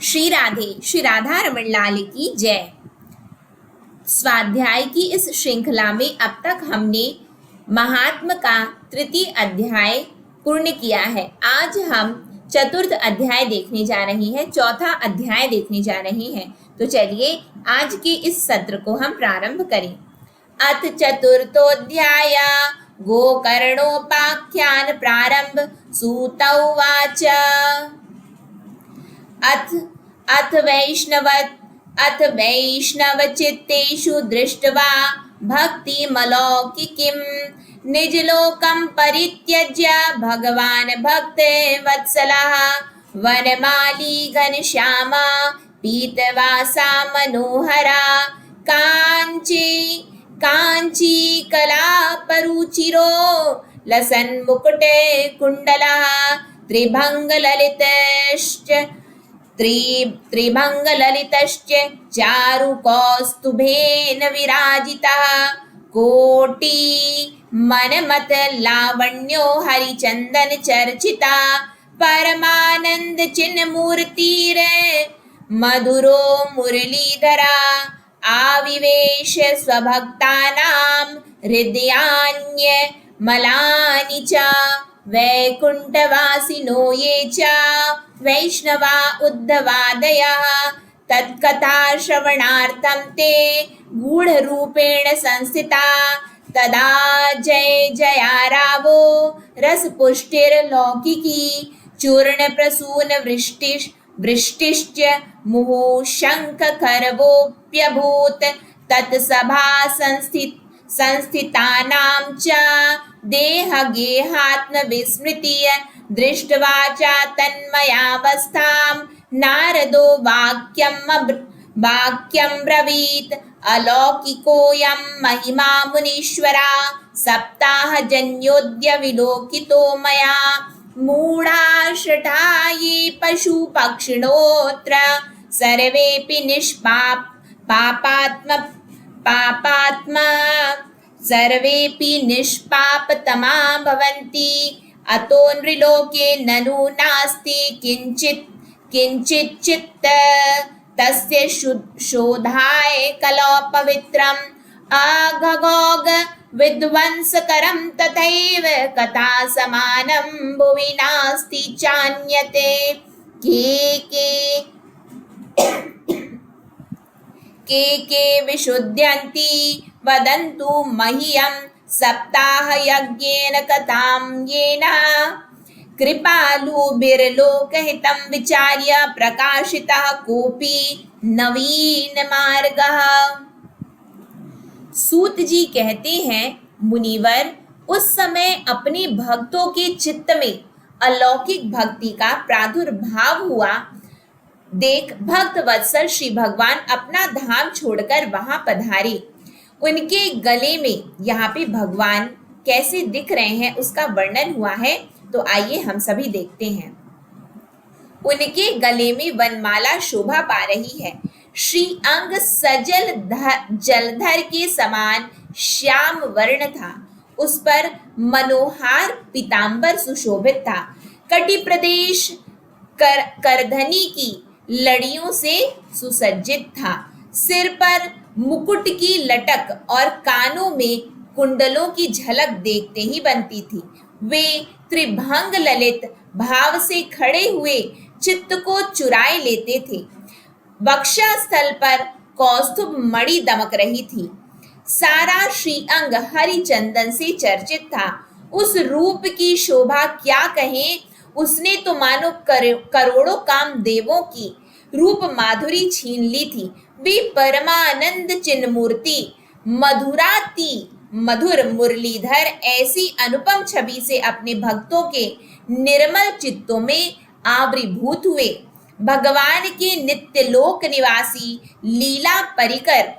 श्री राधे, श्री राधा रमण लाल की जय। स्वाध्याय की इस श्रृंखला में अब तक हमने महात्म का तृतीय अध्याय पूर्ण किया है। आज हम चतुर्थ अध्याय देखने जा रहे हैं, चौथा अध्याय देखने जा रहे हैं। तो चलिए आज के इस सत्र को हम प्रारंभ करें। अथ चतुर्थोऽध्याय गोकर्णोपाख्यान प्रारंभ। सूत उवाच अथ वैष्णवचित्तेषु दृष्ट्वा भक्तिमलौकिकीं निजलोकं परित्यज्य भगवान् भक्तवत्सलः वनमाली घनश्यामा पीतवासा मनोहरा काञ्ची कलापरुचिरो लसन्मुकुटे कुण्डलः त्रिभङ्गललितश्च चारुकौस्तुभेन विराजितः कोटि मनमत लावण्यो हरिचन्दन चर्चिता परमानन्द चिन्मूर्तिर् मधुरो मुरलीधरा आविवेश स्वभक्तानां हृदयान्यमलानि च वैकुण्ठवासिनो ये च वैष्णवा उद्धवादयः तत्कथाश्रवणार्थं ते गूढरूपेण संस्थिता तदा जय जयारावो रसपुष्टिर्लौकिकी चूर्णप्रसूनवृष्टिश्च मुहुशङ्खखरवोऽप्यभूत् तत्सभा संस्थितानां च देहगेहात्मविस्मृतिः दृष्ट्वा च तन्मयावस्थां नारदो वाक्यं ब्रवीत् अलौकिकोऽयं महिमा मुनीश्वरा सप्ताहजन्योऽद्य विलोकितो मया मूढाशठा ये पशुपक्षिणोऽत्र सर्वेऽपि सर्वेऽपि निष्पापतमा भवन्ति अतो नृलोके ननु नास्ति किञ्चिच्चित् तस्य शोधाय कलौ पवित्रम् अघगोग विध्वंसकरं तथैव कथा समानं भुवि नास्ति चान्यते के विशुध्यन्ति वदन्तु मह्यं सप्ताहयज्ञेन कथां येन कृपालुभिर्लोकहितं विचार्य प्रकाशितः कोऽपि नवीन मार्गः। सूत जी कहते हैं, मुनिवर, उस समय अपने भक्तों के चित्त में अलौकिक भक्ति का प्रादुर्भाव हुआ। देख भक्त वत्सल श्री भगवान अपना धाम छोड़कर वहां पधारे। उनके गले में यहाँ पे भगवान कैसे दिख रहे हैं उसका वर्णन हुआ है, तो आइए हम सभी देखते हैं। उनके गले में वनमाला शोभा पा रही है। श्री अंग सजल जलधर के समान श्याम वर्ण था। उस पर मनोहार पीतांबर सुशोभित था। कटि प्रदेश करधनी की लड़ियों से सुसज्जित था। सिर पर मुकुट की लटक और कानों में कुंडलों की झलक देखते ही बनती थी। वे त्रिभंग ललित भाव से खड़े हुए चित्त को चुराए लेते थे। वक्षा स्थल पर कौस्तुभ मणि दमक रही थी। सारा श्री अंग हरि चंदन से चर्चित था। उस रूप की शोभा क्या कहें, उसने तो मानो करोड़ों कामदेवों की रूप माधुरी छीन ली थी। वे परमानंद चिन्मूर्ति मधुराति मधुर मुरलीधर ऐसी अनुपम छवि से अपने भक्तों के निर्मल चित्तों में आविर्भूत हुए। भगवान के नित्य लोक निवासी लीला परिकर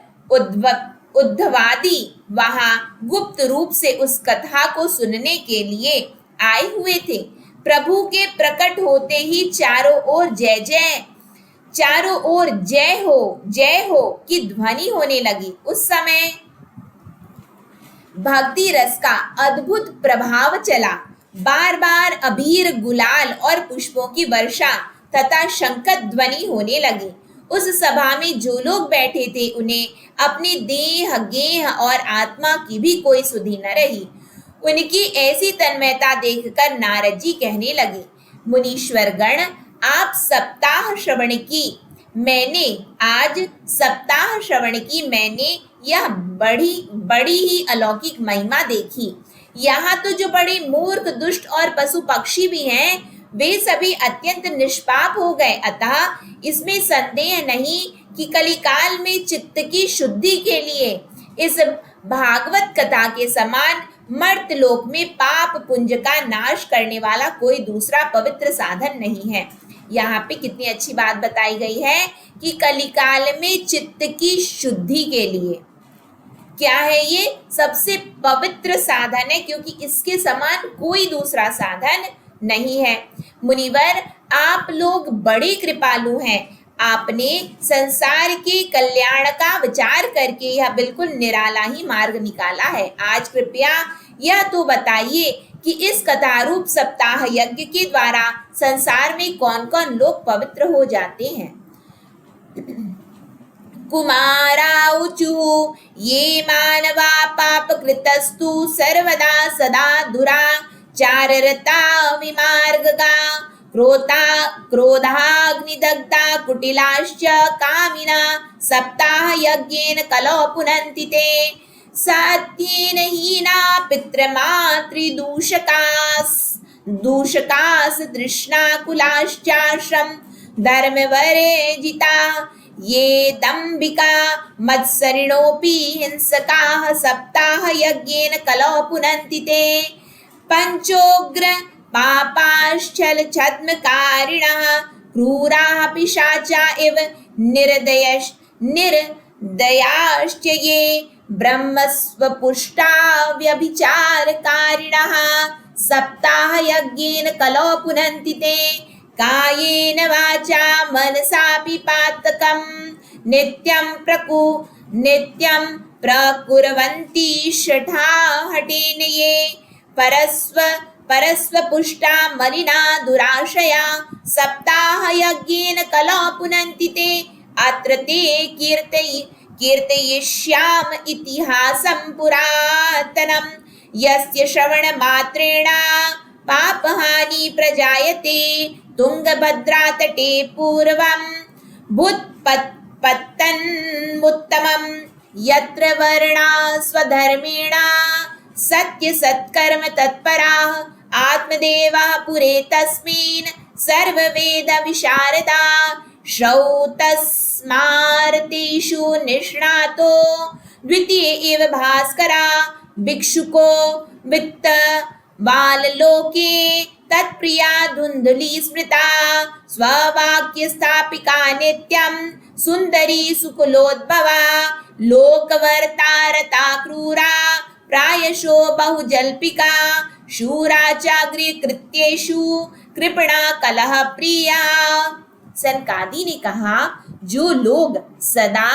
उद्धवादि वहां गुप्त रूप से उस कथा को सुनने के लिए आए हुए थे। प्रभु के प्रकट होते ही चारों ओर जय हो की ध्वनि होने लगी। उस समय भक्ति रस का अद्भुत प्रभाव चला। बार बार अबीर, गुलाल और पुष्पों की वर्षा तथा शंखत ध्वनि होने लगी। उस सभा में जो लोग बैठे थे उन्हें अपनी देह गेह और आत्मा की भी कोई सुधि न रही। उनकी ऐसी तन्मयता देखकर नारद जी कहने लगे, मुनीश्वर गण, आप सप्ताह श्रवण की मैंने यह बड़ी बड़ी ही अलौकिक महिमा देखी। यहाँ तो जो बड़े मूर्ख, दुष्ट और पशु पक्षी भी हैं, वे सभी अत्यंत निष्पाप हो गए। अतः इसमें संदेह नहीं कि कलिकाल में चित्त की शुद्धि के लिए इस भागवत कथा के समान मर्त्यलोक में पाप पुंज का नाश करने वाला कोई दूसरा पवित्र साधन नहीं है। यहाँ पे कितनी अच्छी बात बताई गई है कि कलिकाल में चित्त की शुद्धि के लिए क्या है, ये सबसे पवित्र साधन है, क्योंकि इसके समान कोई दूसरा साधन नहीं है। मुनिवर, आप लोग बड़े कृपालु हैं। आपने संसार के कल्याण का विचार करके यह बिल्कुल निराला ही मार्ग निकाला है। आज कृपया यह तो बताइए कि इस कथारूप सप्ताह यज्ञ के द्वारा संसार में कौन कौन लोग पवित्र हो जाते हैं। कुमाराऊचु ये मानवा पापकृतस्तु सर्वदा सदा दुराचाररता विमार्गगा क्रोधाग्निदग्धा कुटिलाश्च कामिना सप्ताह यज्ञेन कलौ पुनन्ति ते सत्येन हीना दूषकास तृष्णाकुलाश्चाश्रम धर्मवर्जिता ये दम्भिका मत्सरिणोऽपि हिंसकाः सप्ताह यज्ञेन कलौ पुनन्ति ते पंचोग्र पापाश्चल छद्मकारिणः क्रूराः पिशाचा इव निर्दयाश्च ये ब्रह्मस्वपुष्टा व्यभिचारकारिणः सप्ताह यज्ञेन कलौ पुनन्ति ते कायेन वाचा मनसापि पातकं नित्यं प्रकुर्वन्ति शठाहटेन ये परस्वपुष्टा मलिना दुराशया सप्ताह यज्ञेन कलौ पुनन्ति ते अत्र ते कीर्तयिष्याम इतिहासं पुरातनं यस्य श्रवणमात्रेण पापहानि प्रजायते तुंगभद्रातटे पूर्वं भूत्पत्तन्मुत्तमं यत्र वर्णा स्वधर्मेण सत्यसत्कर्म तत्पराः आत्मदेवः पुरे तस्मिन् सर्ववेद विशारदा श्रौतस्मार्तेषु निष्णातो द्वितीय एव भास्करा भिक्षुको वित्त बाललोके तत्प्रिया धुंधुली स्मृता स्ववाक्य स्थापिका नित्यं सुंदरी सुकुलोद्भवा लोकवर्तारता क्रूरा प्रायशो बहुजल्पिका शूरा चाग्रे कृत्येषु कृपणा कलह प्रिया। सनकादि ने कहा, जो लोग सदा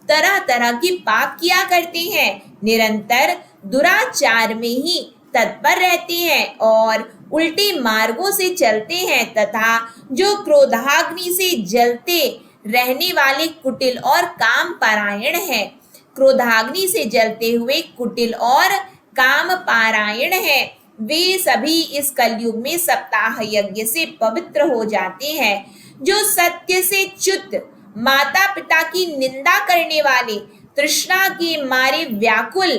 तरह तरह के पाप किया करते हैं, निरंतर दुराचार में ही तत्पर रहते हैं और उल्टे मार्गों से चलते हैं तथा जो क्रोधाग्नि से जलते रहने वाले कुटिल और काम पारायण हैं, क्रोधाग्नि से जलते हुए कुटिल और काम पारायण हैं, वे सभी इस कलयुग में सप्ताह यज्ञ से पवित्र हो जाते हैं। जो सत्य से च्युत, माता पिता की निंदा करने वाले, तृष्णा के मारे व्याकुल,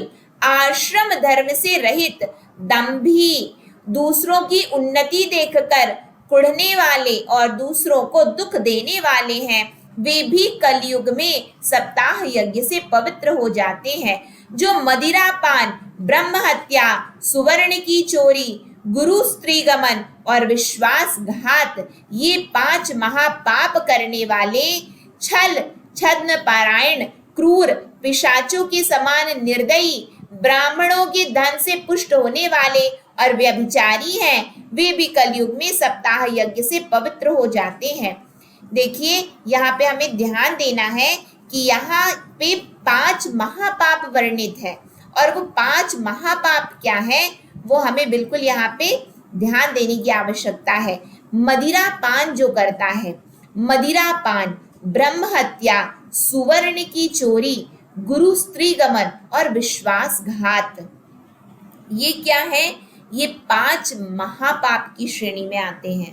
आश्रम धर्म से रहित, दंभी, दूसरों की उन्नति देखकर कुढ़ने वाले और दूसरों को दुख देने वाले हैं, वे भी कलयुग में सप्ताह यज्ञ से पवित्र हो जाते हैं। जो मदिरापान, ब्रह्म हत्या, सुवर्ण की चोरी, गुरु स्त्रीगमन और विश्वासघात, ये 5 महापाप करने वाले, छल छद्म पारायण, क्रूर, पिशाचों के समान निर्दयी, ब्राह्मणों के धन से पुष्ट होने वाले और व्यभिचारी हैं, वे भी कलयुग में सप्ताह यज्ञ से पवित्र हो जाते हैं। देखिए, यहाँ पे हमें ध्यान देना है कि यहाँ पे 5 महापाप वर्णित है और वो 5 महापाप क्या है, वो हमें बिल्कुल यहाँ पे ध्यान देने की आवश्यकता है। मदिरा पान जो करता है, मदिरा पान, ब्रह्म हत्या, सुवर्ण की चोरी, गुरु स्त्री गमन और विश्वासघात, ये क्या है? ये 5 महापाप की श्रेणी में आते हैं।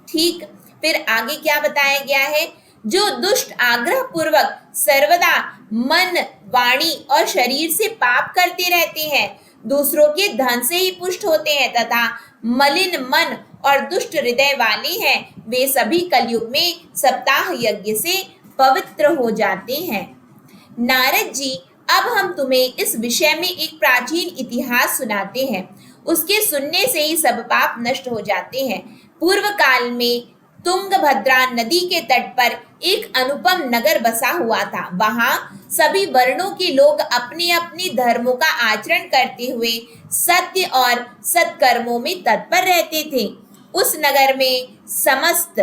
ठीक, फिर आगे क्या बताया गया है? जो दुष्ट आग्रह पूर्वक सर्वदा मन, वाणी और शरीर से पाप करते रहते हैं, दूसरों के धन से ही पुष्ट होते हैं तथा मलिन मन और दुष्ट हृदय वाले हैं, वे सभी कलयुग में सप्ताह यज्ञ से पवित्र हो जाते हैं। नारद जी, अब हम तुम्हें इस विषय में एक प्राचीन इतिहास सुनाते हैं। उसके सुनने से ही सब पाप नष्ट हो जाते हैं। पूर्व काल में तुंगभद्रा नदी के तट पर एक अनुपम नगर बसा हुआ था। वहां सभी वर्णों के लोग अपने अपने धर्मों का आचरण करते हुए सत्य और सत्कर्मों में तत्पर रहते थे। उस नगर में समस्त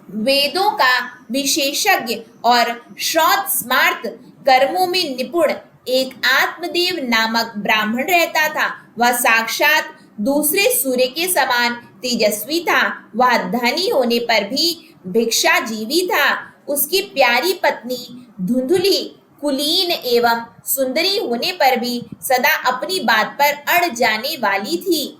वेदों का विशेषज्ञ और श्रौत स्मार्त कर्मों में निपुण एक आत्मदेव नामक ब्राह्मण रहता था। वह साक्षात दूसरे सूर्य के समान तेजस्वी था। वह धनी होने पर भी भिक्षाजीवी था। उसकी प्यारी पत्नी धुंधुली, कुलीन एवं सुंदरी होने पर भी सदा अपनी बात पर अड़ जाने वाली थी।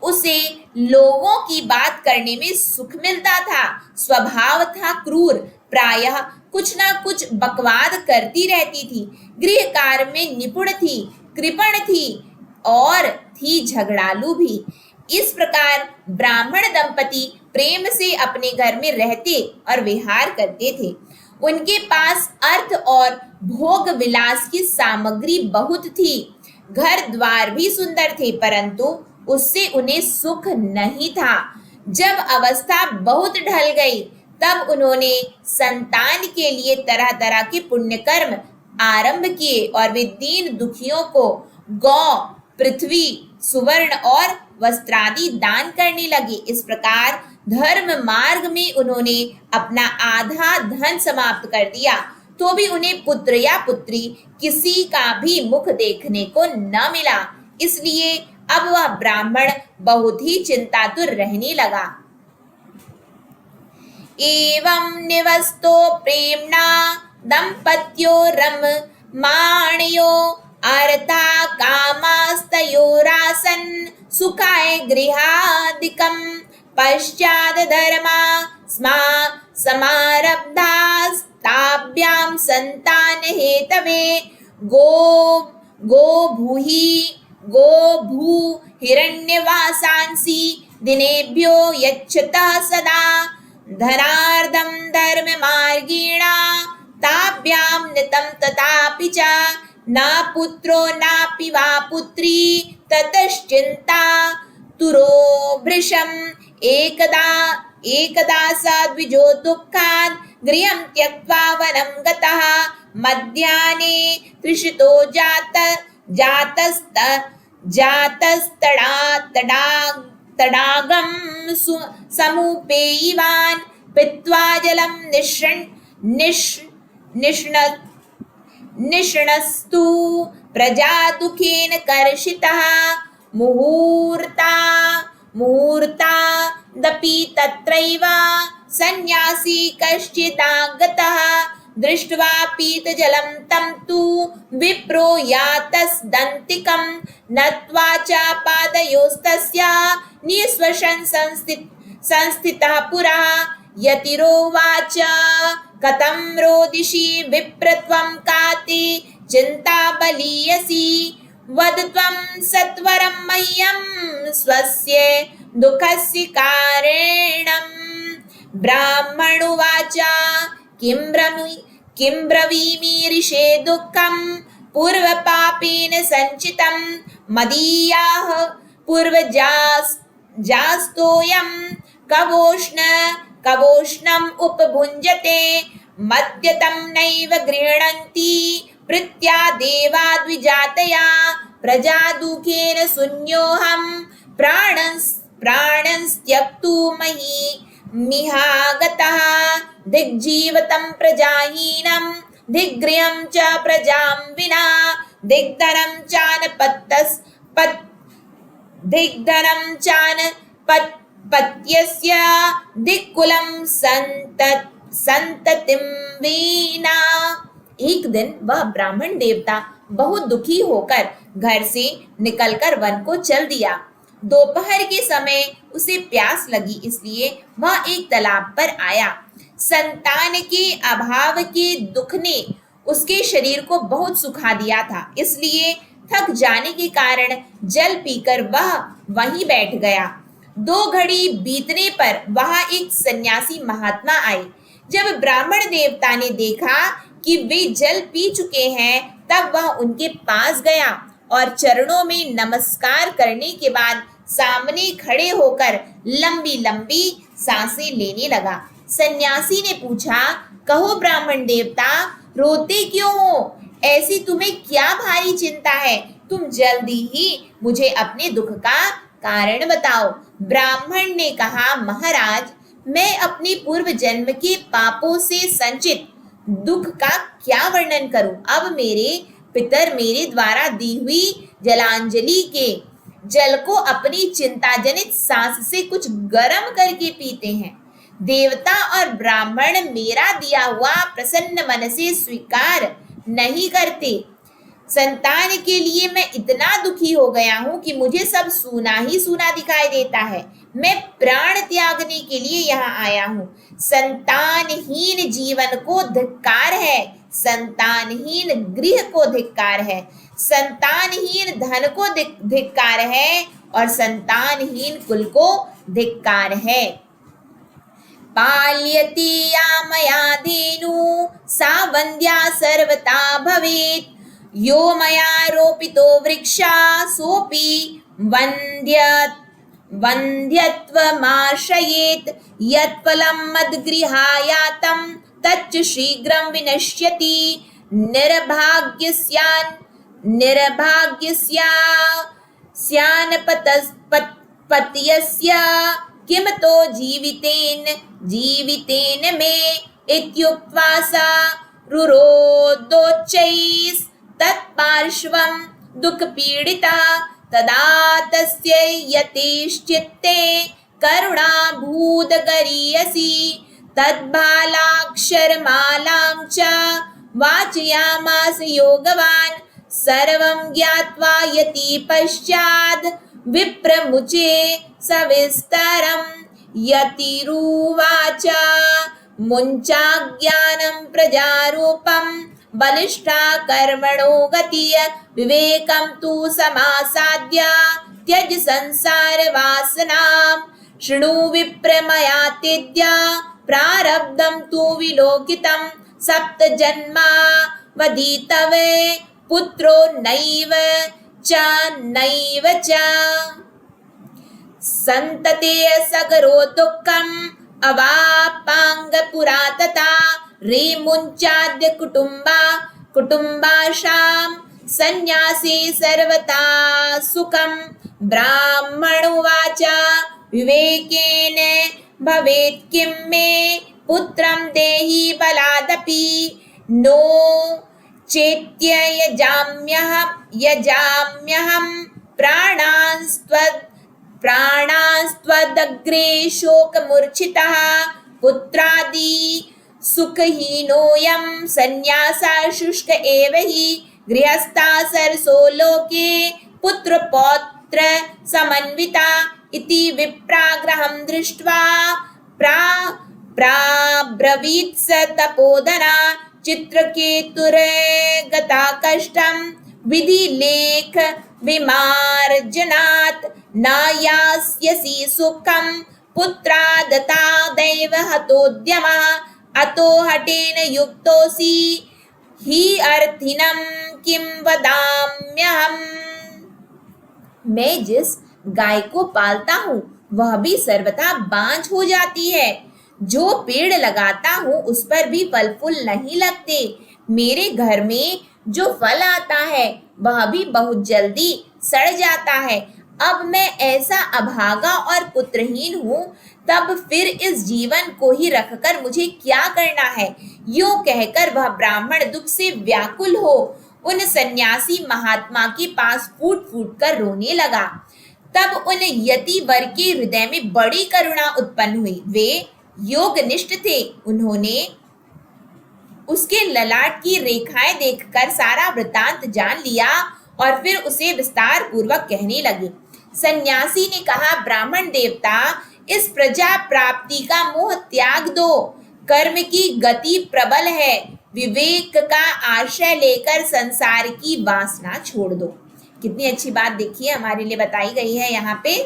उसे लोगों की बात करने में सुख मिलता था। स्वभाव था क्रूर, प्रायः कुछ ना कुछ बकवाद करती रहती थी। गृह कार्य में निपुण थी, कृपण थी और थी झगड़ालू भी। इस प्रकार ब्राह्मण दंपति प्रेम से अपने घर में रहते और विहार करते थे। उनके पास अर्थ और भोग विलास की सामग्री बहुत थी। घर द्वार भी सुंदर थे, परंतु उससे उन्हें सुख नहीं था। जब अवस्था बहुत ढल गई, तब उन्होंने संतान के लिए तरह तरह के पुण्य कर्म आरंभ किए और वे दीन दुखियों को गौ, पृथ्वी, सुवर्ण और वस्त्रादि दान करने लगे। इस प्रकार धर्म मार्ग में उन्होंने अपना आधा धन समाप्त कर दिया, तो भी उन्हें पुत्र या पुत्री किसी का भी मुख देखने को न मिला। इसलिए अब वह ब्राह्मण बहुत ही चिंतातुर रहने लगा। एवं निवस्तो प्रेम्णा दंपत्यो माणयो अर्था कामास्तयोरासन सुखाय गृहादिकं पश्चाद धर्मा स्मा समारब्धास्ताभ्यां संतान हेतवे गो भू हिरण्यवासांसि दिनेभ्यो यच्छतः सदा धनार्दं धर्म मार्गेणा ताभ्यां नितं तथापि च न पुत्रो नापि वा पुत्री ततश्चिन्ता तुरो भृशम् एकदा स द्विजो दुःखात् गृहं त्यक्त्वा वनं गतः मध्याह्ने तृषितो तडागं समुपेयिवान् पीत्वा जलं निष्णस्तु प्रजा दुखेन कर्षितः मुहूर्तादपि तत्रैव सन्यासी कश्चिदागतः दृष्ट्वा पीतजलं तं तु विप्रो यातस्दन्तिकं नत्वा च पादयोस्तस्य निःश्वसन् संस्थितः पुरा यतिरोवाच कथं रोदिषि विप्रत्वं काति चिन्ता बलीयसि वद त्वं सत्वरं मह्यं स्वस्य दुःखस्य कारणम्। ब्राह्मणोवाच किं ब्रवीमि ऋषे दुःखं पूर्वपापेन सञ्चितं मदीयाः पूर्वजास्तोऽयं कवोष्णम् उपभुञ्जते मद्यतं नैव गृह्णन्ति प्रीत्या देवा द्विजातया प्रजा दुःखेन शून्योऽहं प्राणंस्त्यक्तुमहि मिहागतः दिग्जीवतं प्रजाहीनं दिग्गृहं च प्रजां विना दिग्धनं चान पत्यस्य दिक्कुलं संततिं वीना। एक दिन वह ब्राह्मण देवता बहुत दुखी होकर घर से निकलकर वन को चल दिया। दोपहर के समय उसे प्यास लगी, इसलिए वह एक तालाब पर आया। संतान के अभाव के दुख ने उसके शरीर को बहुत सुखा दिया था, इसलिए थक जाने के कारण जल पीकर वह वहीं बैठ गया। 2 घड़ी बीतने पर वहां एक सन्यासी महात्मा आए। जब ब्राह्मण देवता ने देखा कि वे जल पी चुके हैं, तब वह उनके पास गया और चरणों में नमस्कार करने के बाद सामने खड़े होकर लंबी लंबी सांसें लेने लगा। सन्यासी ने पूछा, कहो ब्राह्मण देवता, रोते क्यों हो? ऐसी तुम्हें क्या भारी चिंता है? तुम जल्दी ही मुझे अपने दुख का कारण बताओ। ब्राह्मण ने कहा, महाराज, मैं अपने पूर्व जन्म के पापों से संचित दुख का क्या वर्णन करूं? अब मेरे पितर मेरे द्वारा दी हुई जलांजलि के जल को अपनी चिंताजनित सांस से कुछ गर्म करके पीते हैं। देवता और ब्राह्मण मेरा दिया हुआ प्रसन्न मन से स्वीकार नहीं करते। संतान के लिए मैं इतना दुखी हो गया हूं कि मुझे सब सूना ही सूना दिखाई देता है। मैं प्राण त्यागने के लिए यहाँ आया हूँ। संतानहीन जीवन को धिक्कार है, संतानहीन गृह को धिक्कार है, संतानहीन धन को धिक्कार है और संतानहीन कुल को धिक्कार है। पाल्यति या मया धेनु सा वन्द्या सर्वथा भवेत्। यो मया रोपितो वृक्षा सोऽपि वन्द्यत्वमाश्रयेत्। यत्फलं मद्गृहायातं तच्च शीघ्रं विनश्यति। निर्भाग्यस्यान्पत्यस्य किं तो जीवितेन मे इत्युक्त्वा सा रुरोदोच्चैस्तत्पार्श्वं दुःखपीडिता। तदा तस्यै यतेश्चित्ते करुणाभूदगरीयसी तद्बालाक्षरमालां च वाचयामास योगवान्। सर्वं ज्ञात्वा यति पश्चाद् विप्रमुचे सविस्तरं। यतिरुवाच, मुञ्चाज्ञानं प्रजारूपं बलिष्ठा कर्मणो गतिः। विवेकं तु समासाद्य त्यज संसारवासनां। शृणु विप्र मया तेद्य प्रारब्धं तु विलोकितं। 7 जन्मावधितवे पुत्रो नैव च संतते सगरो दुःखम् अवापाङ्गपुरा तथा। रेमुञ्चाद्य कुटुम्बाशां सन्न्यासे सर्वथा सुखम्। ब्राह्मणोवाच, विवेकेन भवेत् किं मे पुत्रं देहि बलादपि। नो चेत्ययजाम्यहं प्राणांस्त्वदग्रे शोकमूर्छितः। पुत्रादि सुखहीनोऽयं सन्न्यासा शुष्क एव हि। गृहस्था सरसो लोके पुत्रपौत्र समन्विता। इति विप्राग्रहं दृष्ट्वा प्राब्रवीत् स तपोधना। चित्रकेतुर्गता कष्टं विधिलेख विमार्जनात्। न यास्यसि सुखं पुत्रादतादैव हतोद्यमः। अतो हठेन युक्तोऽसि हि अर्थिनं किं वदाम्यहम्। मैं जिस गाय को पालता हूँ वह भी सर्वथा बांझ हो जाती है। जो पेड़ लगाता हूँ उस पर भी फल फूल नहीं लगते। मेरे घर में जो फल आता है वह भी बहुत जल्दी सड़ जाता है। अब मैं ऐसा अभागा और पुत्रहीन हूँ, तब फिर इस जीवन को ही रखकर मुझे क्या करना है? यूं कहकर वह ब्राह्मण दुख से व्याकुल हो उन सन्यासी महात्मा के पास फूट फूट कर रोने लगा। तब उन यति वर के हृदय में बड़ी करुणा उत्पन्न हुई। वे योगनिष्ठ थे। उन्होंने उसके ललाट की रेखाएं देखकर सारा वृतांत जान लिया और फिर उसे विस्तार पूर्वक कहने लगे। सन्यासी ने कहा, ब्राह्मण देवता, इस प्रजा प्राप्ति का मोह त्याग दो। कर्म की गति प्रबल है। विवेक का आश्रय लेकर संसार की वासना छोड़ दो। कितनी अच्छी बात देखिए हमारे लिए बताई गई है यहाँ पे।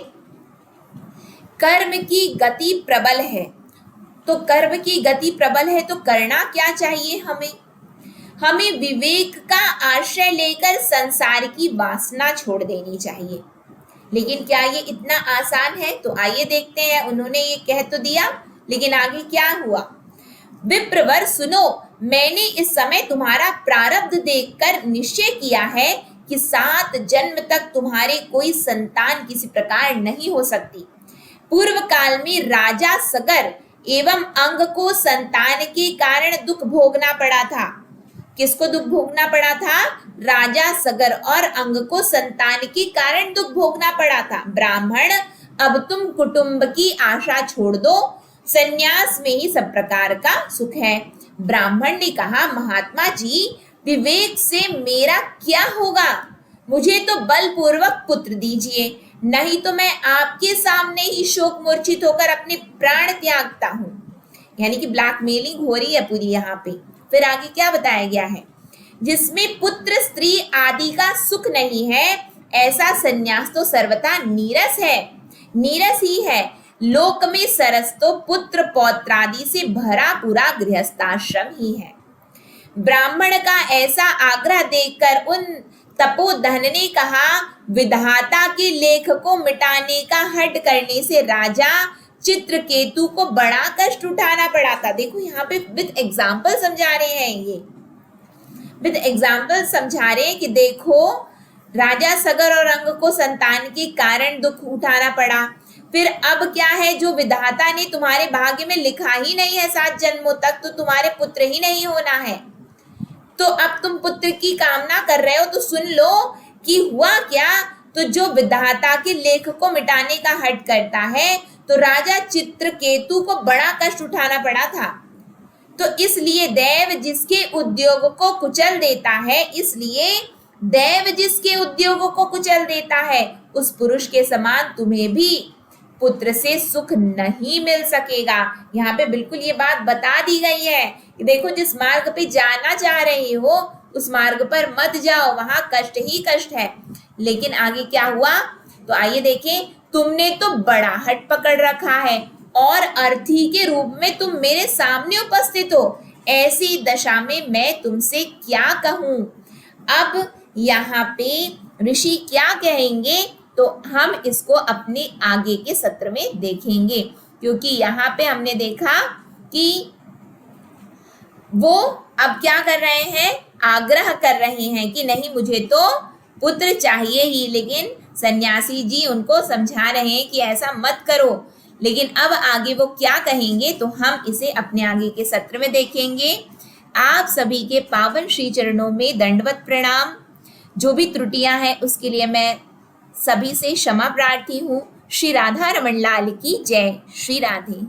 कर्म की गति प्रबल है, तो कर्म की गति प्रबल है तो करना क्या चाहिए हमें? हमें विवेक का आश्रय लेकर संसार की वासना छोड़ देनी चाहिए। लेकिन क्या ये इतना आसान है? तो आइए देखते हैं। उन्होंने ये कह तो दिया, लेकिन आगे क्या हुआ? विप्रवर सुनो, मैंने इस समय तुम्हारा प्रारब्ध देखकर निश्चय किया है कि 7 जन्म तक तुम्हारे कोई संतान किसी प्रकार नहीं हो सकती। पूर्व काल में राजा सगर एवं अंग को संतान के कारण दुख भोगना पड़ा था। किसको दुख भोगना पड़ा था? राजा सगर और अंग को संतान के कारण दुख भोगना पड़ा था। ब्राह्मण, अब तुम कुटुंब की आशा छोड़ दो, संन्यास में ही सब प्रकार का सुख है। ब्राह्मण ने कहा, महात्मा जी, विवेक से मेरा क्या होगा? मुझे तो बलपूर्वक पुत्र दीजिए, नहीं तो मैं आपके सामने ही शोक मूर्छित होकर अपने प्राण त्यागता हूं। यानी कि ब्लैकमेलिंग हो रही है पूरी यहाँ पे। फिर आगे क्या बताया गया है? जिसमें पुत्र स्त्री आदि का सुख नहीं है, ऐसा संन्यास तो सर्वथा नीरस है, नीरस ही है। लोक में सरस तो पुत्र पौत्रादि से भरा पूरा गृहस्थाश्रम ही है। ब्राह्मण का ऐसा आग्रह देखकर उन तपोधन ने कहा, विधाता के लेख को मिटाने का हठ करने से राजा चित्रकेतु को बड़ा कष्ट उठाना पड़ा था। देखो यहाँ पे विद एग्जाम्पल समझा रहे हैं, ये विद एग्जाम्पल समझा रहे हैं कि देखो राजा सगर और अंग को संतान के कारण दुख उठाना पड़ा। फिर अब क्या है, जो विधाता ने तुम्हारे भाग्य में लिखा ही नहीं है 7 जन्मों तक, तो तुम्हारे पुत्र ही नहीं होना है। तो अब तुम पुत्र की कामना कर रहे हो, तो सुन लो कि हुआ क्या। तो जो विधाता के लेख को मिटाने का हठ करता है, तो राजा चित्रकेतु को बड़ा कष्ट उठाना पड़ा था। तो इसलिए दैव जिसके उद्योग को कुचल देता है, इसलिए दैव जिसके उद्योगों को कुचल देता है, उस पुरुष के समान तुम्हें भी पुत्र से सुख नहीं मिल सकेगा। यहाँ पे बिल्कुल ये बात बता दी गई है कि देखो, जिस मार्ग पे जाना चाह रहे हो उस मार्ग पर मत जाओ, वहां कष्ट ही कष्ट है। लेकिन आगे क्या हुआ? तो आइए देखें। तुमने तो बड़ा हट पकड़ रखा है और अर्थी के रूप में तुम मेरे सामने उपस्थित हो। ऐसी दशा में मैं तुमसे क्या कहूं? अब यहाँ पे ऋषि क्या कहेंगे तो हम इसको अपने आगे के सत्र में देखेंगे, क्योंकि यहाँ पे हमने देखा कि वो अब क्या कर रहे हैं, आग्रह कर रहे हैं कि नहीं मुझे तो पुत्र चाहिए ही। लेकिन सन्यासी जी उनको समझा रहे हैं कि ऐसा मत करो। लेकिन अब आगे वो क्या कहेंगे तो हम इसे अपने आगे के सत्र में देखेंगे। आप सभी के पावन श्री चरणों में दंडवत प्रणाम। जो भी त्रुटियां हैं उसके लिए मैं सभी से क्षमा प्रार्थी हूँ। श्री राधा रमन लाल की जय। श्री राधे।